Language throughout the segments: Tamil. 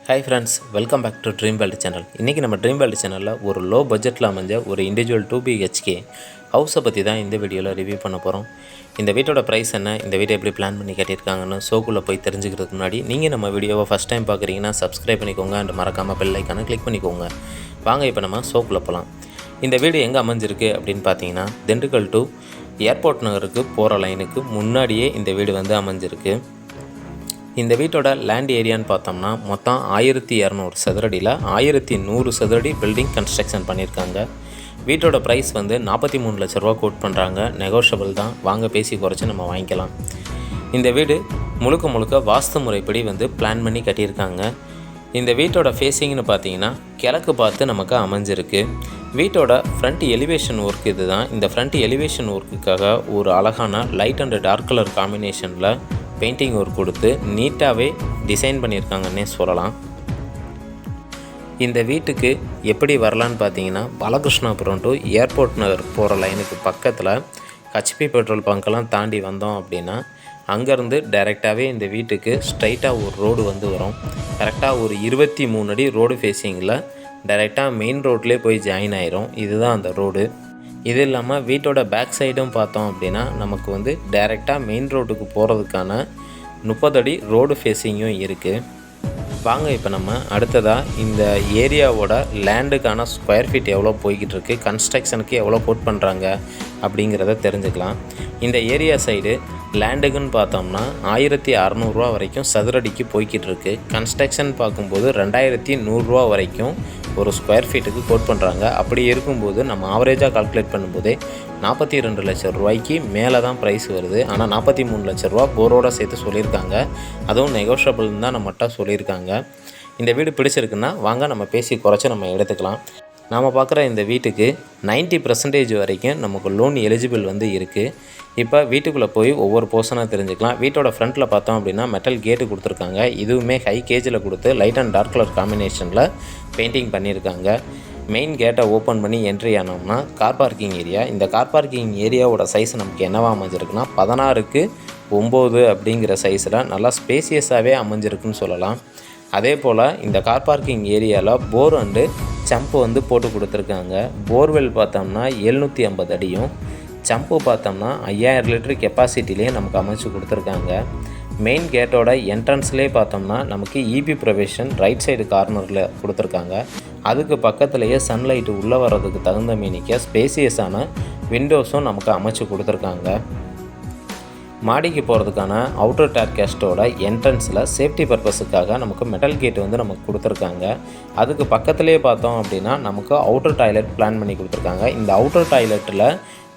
Hi friends, welcome back to dream world channel. இன்றைக்கி நம்ம ட்ரீம் வேர்ல்டு சேனலில் ஒரு லோ பட்ஜெட்டில் அமைஞ்ச ஒரு இண்டிவிஜுவல் 2BHK ஹவுஸை பற்றி தான் இந்த வீடியோவில் ரிவ்யூ பண்ண போகிறோம். இந்த வீட்டோட ப்ரைஸ் என்ன, இந்த வீட்டை எப்படி பிளான் பண்ணி கட்டியிருக்காங்கன்னு ஷோக்குள்ளே போய் தெரிஞ்சுக்கிறதுக்கு முன்னாடி நீங்கள் நம்ம வீடியோவை ஃபஸ்ட் டைம் பார்க்குறீங்கன்னா சப்ஸ்கிரைப் பண்ணிக்கோங்க அண்ட் மறக்காமல் பெல் ஐக்கானை கிளிக் பண்ணிக்கோங்க. வாங்க இப்போ நம்ம ஷோக்குள்ளே போகலாம். இந்த வீடு எங்கே அமைஞ்சிருக்கு அப்படின்னு பார்த்தீங்கன்னா, திண்டுக்கல் டு ஏர்போர்ட் நகருக்கு போகிற லைனுக்கு முன்னாடியே இந்த வீடு வந்து அமைஞ்சிருக்கு. இந்த வீட்டோட லேண்ட் ஏரியான்னு பார்த்தோம்னா மொத்தம் 1200 சதுரடியில் 1100 சதுரடி பில்டிங் கன்ஸ்ட்ரக்ஷன் பண்ணியிருக்காங்க. வீட்டோட ப்ரைஸ் வந்து 43 லட்ச ரூபா கோட் பண்ணுறாங்க. நெகோஷியபிள் தான், வாங்க பேசி குறைச்சி நம்ம வாங்கிக்கலாம். இந்த வீடு முழுக்க வாஸ்து முறைப்படி வந்து பிளான் பண்ணி கட்டியிருக்காங்க. இந்த வீட்டோட ஃபேஸிங்னு பார்த்தீங்கன்னா கிழக்கு பார்த்து நமக்கு அமைஞ்சிருக்கு. வீட்டோட ஃப்ரண்ட் எலிவேஷன் ஒர்க் இது தான். இந்த ஃப்ரண்ட் எலிவேஷன் ஒர்க்குக்காக ஒரு அழகான லைட் அண்ட் டார்க் கலர் காம்பினேஷனில் பெயிண்டிங் ஒர்க் கொடுத்து நீட்டாகவே டிசைன் பண்ணியிருக்காங்கன்னே சொல்லலாம். இந்த வீட்டுக்கு எப்படி வரலான்னு பார்த்தீங்கன்னா, பாலகிருஷ்ணாபுரம் டு ஏர்போர்ட் நகர் போகிற லைனுக்கு பக்கத்தில் ஹெச்பி பெட்ரோல் பங்க்கெல்லாம் தாண்டி வந்தோம் அப்படின்னா அங்கேருந்து டைரெக்டாகவே இந்த வீட்டுக்கு ஸ்ட்ரைட்டாக ஒரு ரோடு வந்து வரும். கரெக்டாக ஒரு 23 அடி ரோடு ஃபேஸிங்கில் டைரெக்டாக மெயின் ரோட்லேயே போய் ஜாயின் ஆயிரும். இதுதான் அந்த ரோடு. இது இல்லாமல் வீட்டோட பேக் சைடும் பார்த்தோம் அப்படின்னா நமக்கு வந்து டைரெக்டாக மெயின் ரோட்டுக்கு போகிறதுக்கான 30 அடி ரோடு ஃபேஸிங்கும் இருக்குது. வாங்க இப்போ நம்ம அடுத்ததாக இந்த ஏரியாவோட லேண்டுக்கான ஸ்கொயர் ஃபீட் எவ்வளோ போய்கிட்டு இருக்குது, கன்ஸ்ட்ரக்ஷனுக்கு எவ்வளோ கோட் பண்ணுறாங்க அப்படிங்கிறத தெரிஞ்சுக்கலாம். இந்த ஏரியா சைடு லேண்டுக்குன்னு பார்த்தோம்னா 1600 ரூபா வரைக்கும் சதுரடிக்கு போய்கிட்டு இருக்குது. கன்ஸ்ட்ரக்ஷன் பார்க்கும்போது 2100 ரூபா வரைக்கும் ஒரு ஸ்கொயர் ஃபீட்டுக்கு கோட் பண்ணுறாங்க. அப்படி இருக்கும்போது நம்ம ஆவரேஜாக கால்குலேட் பண்ணும்போதே 42 லட்சம் ரூபாய்க்கு மேலே தான் ப்ரைஸ் வருது. ஆனால் 43 லட்ச ரூபா போரோட சேர்த்து சொல்லியிருக்காங்க. அதுவும் நெகோஷியபிள்னு தான் நம்மகிட்ட சொல்லியிருக்காங்க. இந்த வீடு பிடிச்சிருக்குன்னா வாங்க நம்ம பேசி குறைச்சி நம்ம எடுத்துக்கலாம். நாம் பார்க்குற இந்த வீட்டுக்கு 90% வரைக்கும் நமக்கு லோன் எலிஜிபிள் வந்து இருக்குது. இப்போ வீட்டுக்குள்ளே போய் ஒவ்வொரு போர்ஷனாக தெரிஞ்சுக்கலாம். வீட்டோட ஃப்ரண்ட்டில் பார்த்தோம் அப்படின்னா மெட்டல் கேட்டு கொடுத்துருக்காங்க. இதுவுமே ஹை கேஜில் கொடுத்து லைட் அண்ட் டார்க் கலர் காம்பினேஷனில் பெயிண்டிங் பண்ணியிருக்காங்க. மெயின் கேட்டை ஓப்பன் பண்ணி என்ட்ரி ஆனோம்னா கார் பார்க்கிங் ஏரியா. இந்த கார் பார்க்கிங் ஏரியாவோட சைஸ் நமக்கு என்னவா அமைஞ்சிருக்குன்னா 16:9 அப்படிங்கிற சைஸில் நல்லா ஸ்பேசியஸாகவே அமைஞ்சிருக்குன்னு சொல்லலாம். அதே போல் இந்த கார் பார்க்கிங் ஏரியாவில் போர் அண்டு சம்பு வந்து போட்டு கொடுத்துருக்காங்க. போர்வெல் பார்த்தோம்னா 750 அடியும், சம்பு பார்த்தோம்னா 5000 லிட்டர் கெப்பாசிட்டிலேயே நமக்கு அமைச்சு கொடுத்துருக்காங்க. மெயின் கேட்டோட என்ட்ரன்ஸ்லேயே பார்த்தோம்னா நமக்கு இபி ப்ரொவிஷன் ரைட் சைடு கார்னரில் கொடுத்துருக்காங்க. அதுக்கு பக்கத்துலேயே சன்லைட்டு உள்ளே வர்றதுக்கு தகுந்த மீனிக்க ஸ்பேசியஸான விண்டோஸும் நமக்கு அமைச்சு கொடுத்துருக்காங்க. மாடிக்கு போகிறதுக்கான அவுட்டர் டேர்கேஸ்ட்டோட என்ட்ரன்ஸில் சேஃப்டி பர்பஸுக்காக நமக்கு மெட்டல் கேட் வந்து நமக்கு கொடுத்துருக்காங்க. அதுக்கு பக்கத்துலேயே பார்த்தோம் அப்படின்னா நமக்கு அவுட்டர் டாய்லெட் பிளான் பண்ணி கொடுத்துருக்காங்க. இந்த அவுட்டர் டாய்லெட்டில்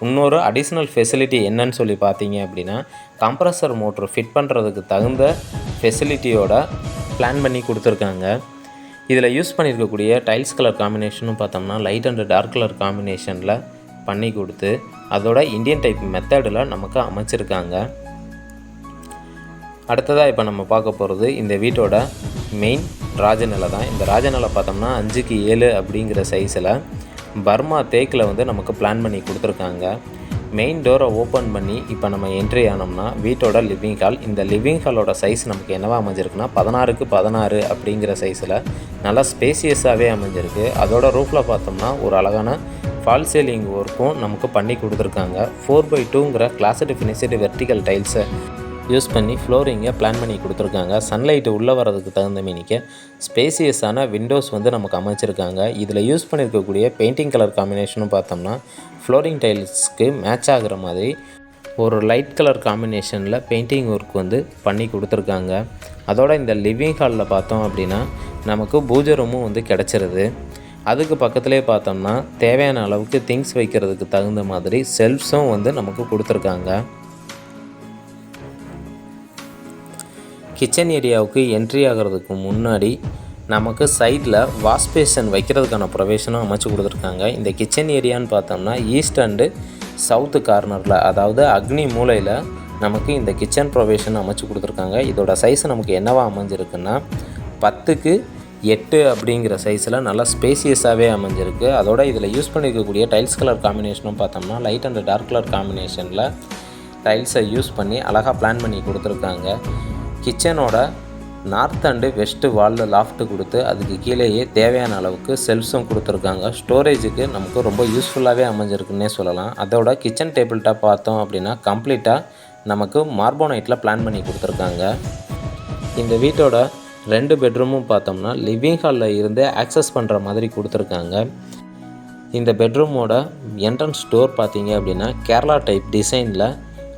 இன்னொரு அடிஷ்னல் ஃபெசிலிட்டி என்னன்னு சொல்லி பார்த்தீங்க அப்படின்னா, கம்ப்ரஸர் மோட்ரு ஃபிட் பண்ணுறதுக்கு தகுந்த ஃபெசிலிட்டியோட பிளான் பண்ணி கொடுத்துருக்காங்க. இதில் யூஸ் பண்ணியிருக்கக்கூடிய டைல்ஸ் கலர் காம்பினேஷனும் பார்த்தோம்னா லைட் அண்ட் டார்க் கலர் காம்பினேஷனில் பண்ணி கொடுத்து அதோட இந்தியன் டைப் மெத்தடில் நமக்கு அமைச்சிருக்காங்க. அடுத்ததாக இப்போ நம்ம பார்க்க போகிறது இந்த வீட்டோட மெயின் ராஜநிலை தான். இந்த ராஜநிலை பார்த்தோம்னா 5:7 அப்படிங்கிற சைஸில் பர்மா தேக்கில் வந்து நமக்கு பிளான் பண்ணி கொடுத்துருக்காங்க. மெயின் டோரை ஓப்பன் பண்ணி இப்போ நம்ம என்ட்ரி ஆனோம்னா வீட்டோட லிவிங் ஹால். இந்த லிவிங் ஹாலோட சைஸ் நமக்கு என்னவா அமைஞ்சிருக்குன்னா 16:16 அப்படிங்கிற சைஸில் நல்லா ஸ்பேசியஸாகவே அமைஞ்சிருக்கு. அதோட ரூஃபில் பார்த்தோம்னா ஒரு அழகான ஃபால் சீலிங் ஒர்க்கும் நமக்கு பண்ணி கொடுத்துருக்காங்க. 4x2ங்கிற கிளாஸ்டு ஃபினிஷ்டு வெர்டிக்கல் டைல்ஸை யூஸ் பண்ணி ஃப்ளோரிங்கை பிளான் பண்ணி கொடுத்துருக்காங்க. சன்லைட்டு உள்ளே வர்றதுக்கு தகுந்த மீனிக்க ஸ்பேசியஸான விண்டோஸ் வந்து நமக்கு அமைச்சிருக்காங்க. இதில் யூஸ் பண்ணியிருக்கக்கூடிய பெயிண்டிங் கலர் காம்பினேஷனும் பார்த்தோம்னா ஃப்ளோரிங் டைல்ஸ்க்கு மேட்ச் ஆகிற மாதிரி ஒரு லைட் கலர் காம்பினேஷனில் பெயிண்டிங் ஒர்க் வந்து பண்ணி கொடுத்துருக்காங்க. அதோட இந்த லிவிங் ஹாலில் பார்த்தோம் அப்படின்னா நமக்கு பூஜை ரூமும் வந்து கிடச்சிருது. அதுக்கு பக்கத்துலேயே பார்த்தோம்னா தேவையான அளவுக்கு திங்ஸ் வைக்கிறதுக்கு தகுந்த மாதிரி செல்ஃப்ஸும் வந்து நமக்கு கொடுத்துருக்காங்க. கிச்சன் ஏரியாவுக்கு என்ட்ரி ஆகிறதுக்கு முன்னாடி நமக்கு சைடில் வாஷ் பேஷன் வைக்கிறதுக்கான ப்ரொவிஷனும் அமைச்சு கொடுத்துருக்காங்க. இந்த கிச்சன் ஏரியான்னு பார்த்தோம்னா ஈஸ்ட் அண்டு சவுத்து கார்னரில், அதாவது அக்னி மூலையில் நமக்கு இந்த கிச்சன் ப்ரொவிஷன் அமைச்சு கொடுத்துருக்காங்க. இதோட சைஸ் நமக்கு என்னவா அமைஞ்சிருக்குன்னா 10:8 அப்படிங்கிற சைஸில் நல்லா ஸ்பேசியஸாகவே அமைஞ்சிருக்கு. அதோட இதில் யூஸ் பண்ணியிருக்கக்கூடிய டைல்ஸ் கலர் காம்பினேஷனும் பார்த்தோம்னா லைட் அண்ட் டார்க் கலர் காம்பினேஷனில் டைல்ஸை யூஸ் பண்ணி அழகாக பிளான் பண்ணி கொடுத்துருக்காங்க. கிச்சனோட நார்த் அண்டு வெஸ்ட்டு வாலில் லாஃப்ட்டு கொடுத்து அதுக்கு கீழேயே தேவையான அளவுக்கு செல்ஃப்ஸும் கொடுத்துருக்காங்க. ஸ்டோரேஜுக்கு நமக்கு ரொம்ப யூஸ்ஃபுல்லாகவே அமைஞ்சிருக்குன்னே சொல்லலாம். அதோட கிச்சன் டேபிள் டாப் பார்த்தோம் அப்படின்னா கம்ப்ளீட்டாக நமக்கு மார்போனைட்டில் பிளான் பண்ணி கொடுத்துருக்காங்க. இந்த வீட்டோட 2 பெட்ரூமும் பார்த்தோம்னா லிவிங் ஹாலில் இருந்து ஆக்சஸ் பண்ணுற மாதிரி கொடுத்துருக்காங்க. இந்த பெட்ரூமோட என்ட்ரன்ஸ் டோர் பார்த்தீங்க அப்படின்னா கேரளா டைப் டிசைனில்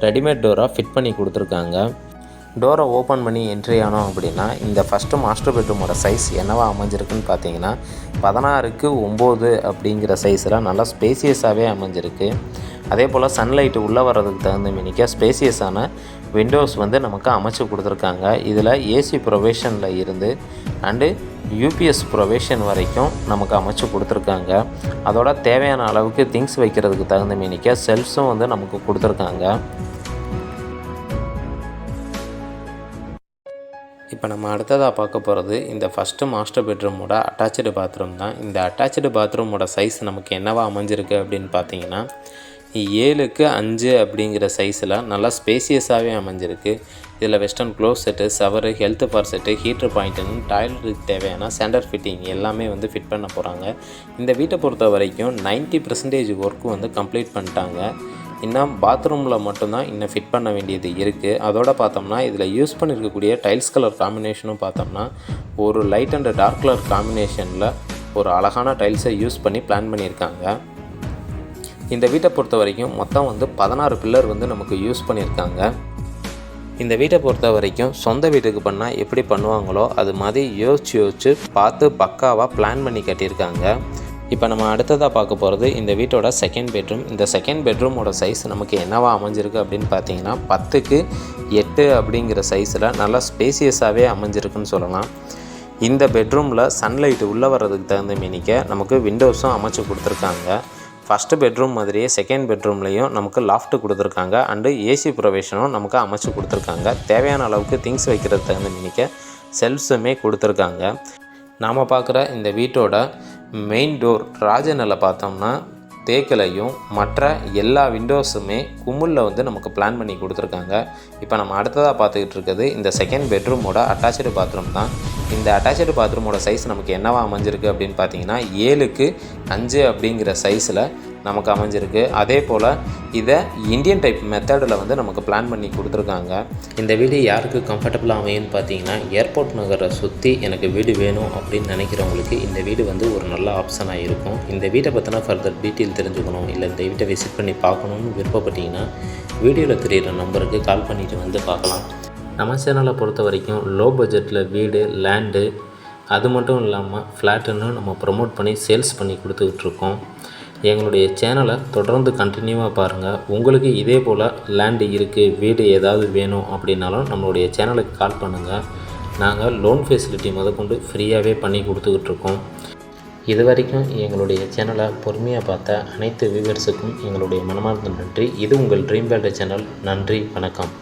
ரெடிமேட் டோராக ஃபிட் பண்ணி கொடுத்துருக்காங்க. டோரை ஓப்பன் பண்ணி என்ட்ரி ஆனோம் அப்படின்னா இந்த ஃபஸ்ட்டு மாஸ்டர் பெட்ரூமோட சைஸ் என்னவா அமைஞ்சிருக்குன்னு பார்த்தீங்கன்னா 16:9 அப்படிங்கிற சைஸில் நல்லா ஸ்பேசியஸாகவே அமைஞ்சிருக்கு. அதே போல் சன்லைட்டு உள்ளே வர்றதுக்கு தகுந்த மினிக்க ஸ்பேசியஸான விண்டோஸ் வந்து நமக்கு அமைச்சு கொடுத்துருக்காங்க. இதில் ஏசி ப்ரொவிஷனில் இருந்து அண்டு யூபிஎஸ் ப்ரொவிஷன் வரைக்கும் நமக்கு அமைச்சு கொடுத்துருக்காங்க. அதோட தேவையான அளவுக்கு திங்ஸ் வைக்கிறதுக்கு தகுந்த மினிக்க செல்ஃப்ஸும் வந்து நமக்கு கொடுத்துருக்காங்க. இப்போ நம்ம அடுத்ததாக பார்க்க போகிறது இந்த ஃபஸ்ட்டு மாஸ்டர் பெட்ரூமோட அட்டாச்சு பாத்ரூம் தான். இந்த அட்டாச்சு பாத்ரூமோட சைஸ் நமக்கு என்னவா அமைஞ்சிருக்கு அப்படின்னு பார்த்தீங்கன்னா 7:5 அப்படிங்கிற சைஸில் நல்லா ஸ்பேசியஸாகவே அமைஞ்சிருக்கு. இதில் western closet, shower, health faucet, heater பாயிண்ட்டுன்னு டாய்லெட்டுக்கு தேவையான ஸ்டாண்டர்ட் ஃபிட்டிங் எல்லாமே வந்து ஃபிட் பண்ண போகிறாங்க. இந்த வீட்டை பொறுத்த வரைக்கும் 90% ஒர்க்கு வந்து கம்ப்ளீட் பண்ணிட்டாங்க. இன்னும் பாத்ரூமில் மட்டும்தான் இன்னும் ஃபிட் பண்ண வேண்டியது இருக்குது. அதோடு பார்த்தோம்னா இதில் யூஸ் பண்ணியிருக்கக்கூடிய டைல்ஸ் கலர் காம்பினேஷனும் பார்த்தோம்னா ஒரு லைட் அண்ட் டார்க் கலர் காம்பினேஷனில் ஒரு அழகான டைல்ஸை யூஸ் பண்ணி பிளான் பண்ணியிருக்காங்க. இந்த வீட்டை பொறுத்த வரைக்கும் மொத்தம் வந்து 16 பில்லர் வந்து நமக்கு யூஸ் பண்ணியிருக்காங்க. இந்த வீட்டை பொறுத்த வரைக்கும் சொந்த வீட்டுக்கு பண்ணால் எப்படி பண்ணுவாங்களோ அது மாதிரி யோசிச்சு பார்த்து பக்காவாக பிளான் பண்ணி கட்டியிருக்காங்க. இப்போ நம்ம அடுத்ததாக பார்க்க போகிறது இந்த வீட்டோட செகண்ட் பெட்ரூம். இந்த செகண்ட் பெட்ரூமோட சைஸ் நமக்கு என்னவா அமைஞ்சிருக்கு அப்படின்னு பார்த்தீங்கன்னா 10:8 அப்படிங்கிற சைஸில் நல்லா ஸ்பேசியஸாகவே அமைஞ்சிருக்குன்னு சொல்லலாம். இந்த பெட்ரூமில் சன்லைட்டு உள்ளே வர்றதுக்கு தகுந்த மினிக்க நமக்கு விண்டோஸும் அமைச்சு கொடுத்துருக்காங்க. ஃபஸ்ட்டு பெட்ரூம் மாதிரியே செகண்ட் பெட்ரூம்லேயும் நமக்கு லாஃப்ட்டு கொடுத்துருக்காங்க அண்டு ஏசி ப்ரொவிஷனும் நமக்கு அமைச்சு கொடுத்துருக்காங்க. தேவையான அளவுக்கு திங்ஸ் வைக்கிறது தகுந்த மினிக்க செல்ஃப்ஸுமே கொடுத்துருக்காங்க. நாம் பார்க்குற இந்த வீட்டோட மெயின் டோர் ராஜனில் பார்த்தோம்னா தேக்கிலையும் மற்ற எல்லா விண்டோஸுமே குமுளில் வந்து நமக்கு பிளான் பண்ணி கொடுத்துருக்காங்க. இப்போ நம்ம அடுத்ததாக பார்த்துக்கிட்டு இருக்கிறது இந்த செகண்ட் பெட்ரூமோட அட்டாச்சு பாத்ரூம் தான். இந்த அட்டாச்சு பாத்ரூமோட சைஸ் நமக்கு என்னவா அமைஞ்சிருக்கு அப்படின்னு பார்த்தீங்கன்னா 7:5 அப்படிங்கிற சைஸில் நமக்கு அமைஞ்சிருக்கு. அதே போல் இதை இந்தியன் டைப் மெத்தடில் வந்து நமக்கு பிளான் பண்ணி கொடுத்துருக்காங்க. இந்த வீடு யாருக்கு கம்ஃபர்டபுளாக அமையும்னு பார்த்தீங்கன்னா ஏர்போர்ட் நகரை சுற்றி எனக்கு வீடு வேணும் அப்படின்னு நினைக்கிறவங்களுக்கு இந்த வீடு வந்து ஒரு நல்ல ஆப்ஷனாக இருக்கும். இந்த வீட்டை பற்றினா ஃபர்தர் டீட்டெயில் தெரிஞ்சுக்கணும் இல்லை இந்த வீட்டை விசிட் பண்ணி பார்க்கணுன்னு விருப்பப்பட்டீங்கன்னா வீடியோவில் தெரிகிற நம்பருக்கு கால் பண்ணிவிட்டு வந்து பார்க்கலாம். நம்ம சேனலை பொறுத்த வரைக்கும் லோ பட்ஜெட்டில் வீடு, லேண்டு, அது மட்டும் இல்லாமல் ஃப்ளாட்டுன்னு நம்ம ப்ரொமோட் பண்ணி சேல்ஸ் பண்ணி கொடுத்துக்கிட்ருக்கோம். எங்களுடைய சேனலை தொடர்ந்து கண்டினியூவாக பாருங்கள். உங்களுக்கு இதே போல் லேண்டு இருக்குது, வீடு ஏதாவது வேணும் அப்படின்னாலும் நம்மளுடைய சேனலுக்கு கால் பண்ணுங்கள். நாங்கள் லோன் ஃபெசிலிட்டி முதற்கொண்டு ஃப்ரீயாகவே பண்ணி கொடுத்துக்கிட்ருக்கோம். இது வரைக்கும் எங்களுடைய சேனலை பொறுமையாக பார்த்த அனைத்து வியூவர்ஸுக்கும் எங்களுடைய மனமார்ந்த நன்றி. இது உங்கள் ட்ரீம் வேர்ல்டு சேனல். நன்றி, வணக்கம்.